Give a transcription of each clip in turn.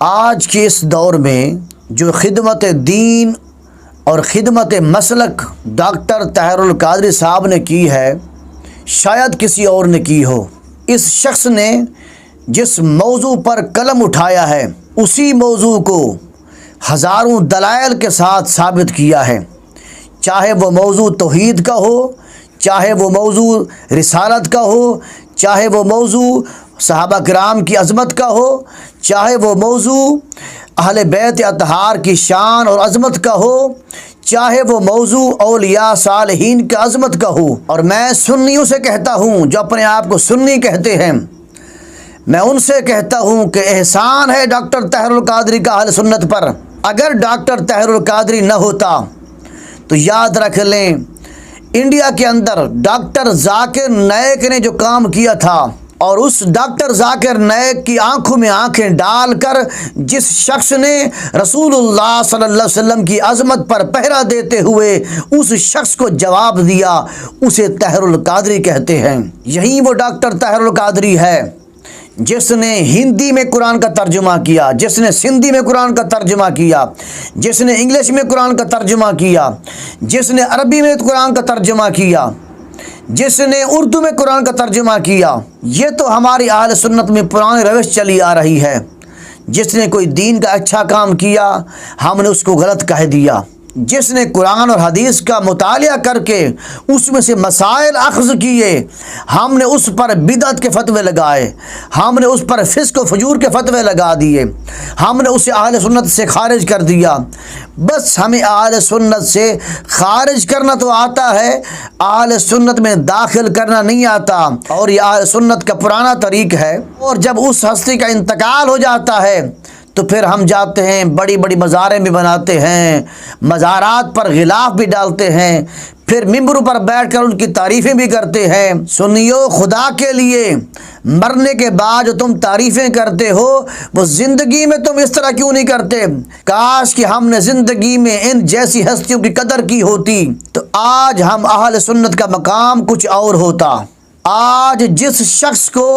آج کے اس دور میں جو خدمت دین اور خدمت مسلک ڈاکٹر طاہر القادری صاحب نے کی ہے، شاید کسی اور نے کی ہو۔ اس شخص نے جس موضوع پر قلم اٹھایا ہے اسی موضوع کو ہزاروں دلائل کے ساتھ ثابت کیا ہے، چاہے وہ موضوع توحید کا ہو، چاہے وہ موضوع رسالت کا ہو، چاہے وہ موضوع صحابہ کرام کی عظمت کا ہو، چاہے وہ موضوع اہل بیت اطہار کی شان اور عظمت کا ہو، چاہے وہ موضوع اولیاء صالحین کی عظمت کا ہو۔ اور میں سنیوں سے کہتا ہوں جو اپنے آپ کو سنی کہتے ہیں، میں ان سے کہتا ہوں کہ احسان ہے ڈاکٹر طاہر القادری کا اہل سنت پر۔ اگر ڈاکٹر طاہر القادری نہ ہوتا تو یاد رکھ لیں، انڈیا کے اندر ڈاکٹر ذاکر نائک نے جو کام کیا تھا، اور اس ڈاکٹر ذاکر نائک کی آنکھوں میں آنکھیں ڈال کر جس شخص نے رسول اللہ صلی اللہ علیہ وسلم کی عظمت پر پہرا دیتے ہوئے اس شخص کو جواب دیا، اسے طاہر القادری کہتے ہیں۔ یہی وہ ڈاکٹر طاہر القادری ہے جس نے ہندی میں قرآن کا ترجمہ کیا، جس نے سندھی میں قرآن کا ترجمہ کیا، جس نے انگلش میں قرآن کا ترجمہ کیا، جس نے عربی میں قرآن کا ترجمہ کیا، جس نے اردو میں قرآن کا ترجمہ کیا۔ یہ تو ہماری اہل سنت میں پرانی روش چلی آ رہی ہے، جس نے کوئی دین کا اچھا کام کیا ہم نے اس کو غلط کہہ دیا، جس نے قرآن اور حدیث کا مطالعہ کر کے اس میں سے مسائل اخذ کیے ہم نے اس پر بدعت کے فتوے لگائے، ہم نے اس پر فسق و فجور کے فتوے لگا دیے، ہم نے اسے اہل سنت سے خارج کر دیا۔ بس ہمیں اہل سنت سے خارج کرنا تو آتا ہے، اہل سنت میں داخل کرنا نہیں آتا، اور یہ اہل سنت کا پرانا طریق ہے۔ اور جب اس ہستی کا انتقال ہو جاتا ہے تو پھر ہم جاتے ہیں بڑی بڑی مزاریں بھی بناتے ہیں، مزارات پر غلاف بھی ڈالتے ہیں، پھر ممبروں پر بیٹھ کر ان کی تعریفیں بھی کرتے ہیں۔ سنیو، خدا کے لیے مرنے کے بعد جو تم تعریفیں کرتے ہو وہ زندگی میں تم اس طرح کیوں نہیں کرتے؟ کاش کہ ہم نے زندگی میں ان جیسی ہستیوں کی قدر کی ہوتی تو آج ہم اہل سنت کا مقام کچھ اور ہوتا۔ آج جس شخص کو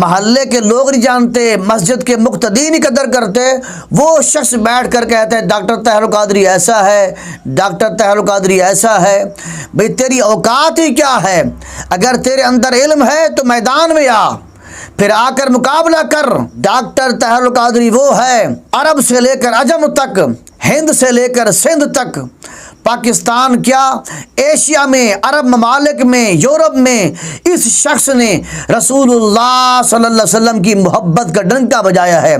محلے کے لوگ نہیں جانتے، مسجد کے مقتدی نہیں قدر کرتے، وہ شخص بیٹھ کر کہتے ہیں ڈاکٹر طاہر القادری ایسا ہے، ڈاکٹر طاہر القادری ایسا ہے۔ بھئی تیری اوقات ہی کیا ہے؟ اگر تیرے اندر علم ہے تو میدان میں آ، پھر آ کر مقابلہ کر۔ ڈاکٹر طاہر القادری وہ ہے عرب سے لے کر عجم تک، ہند سے لے کر سندھ تک، پاکستان کیا ایشیا میں، عرب ممالک میں، یورپ میں اس شخص نے رسول اللہ صلی اللہ علیہ وسلم کی محبت کا ڈنکا بجایا ہے۔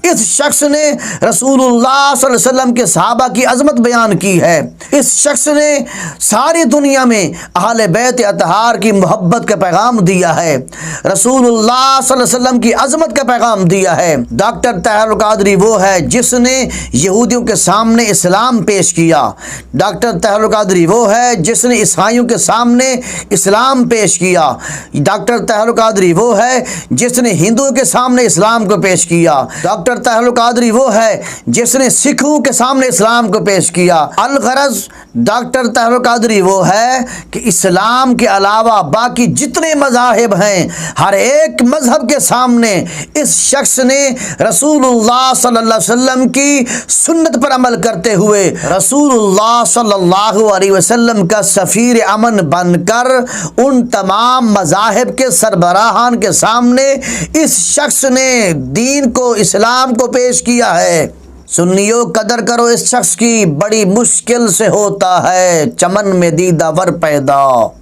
اس شخص نے رسول اللہ صلی اللہ علیہ وسلم کے صحابہ کی عظمت بیان کی ہے۔ اس شخص نے ساری دنیا میں اہل بیت اطہار کی محبت کا پیغام دیا ہے، رسول اللہ صلی اللہ علیہ وسلم کی عظمت کا پیغام دیا ہے۔ ڈاکٹر طاہر القادری وہ ہے جس نے یہودیوں کے سامنے اسلام پیش کیا۔ ڈاکٹر طاہر القادری وہ ہے جس نے عیسائیوں کے سامنے اسلام پیش کیا۔ ڈاکٹر طاہر القادری وہ ہے جس نے ہندوؤں کے سامنے اسلام کو پیش کیا۔ ڈاکٹر طاہر القادری وہ ہے جس نے سکھوں کے سامنے اسلام کو پیش کیا۔ الغرض ڈاکٹر طاہر القادری وہ ہے کہ اسلام کے علاوہ باقی جتنے مذاہب ہیں ہر ایک مذہب کے سامنے اس شخص نے رسول اللہ صلی اللہ علیہ وسلم کی سنت پر عمل کرتے ہوئے رسول اللہ صلی اللہ علیہ وسلم کا سفیر امن بن کر ان تمام مذاہب کے سربراہان کے سامنے اس شخص نے دین کو، اسلام کو پیش کیا ہے۔ سنیو، قدر کرو اس شخص کی، بڑی مشکل سے ہوتا ہے چمن میں دیدہ ور پیدا۔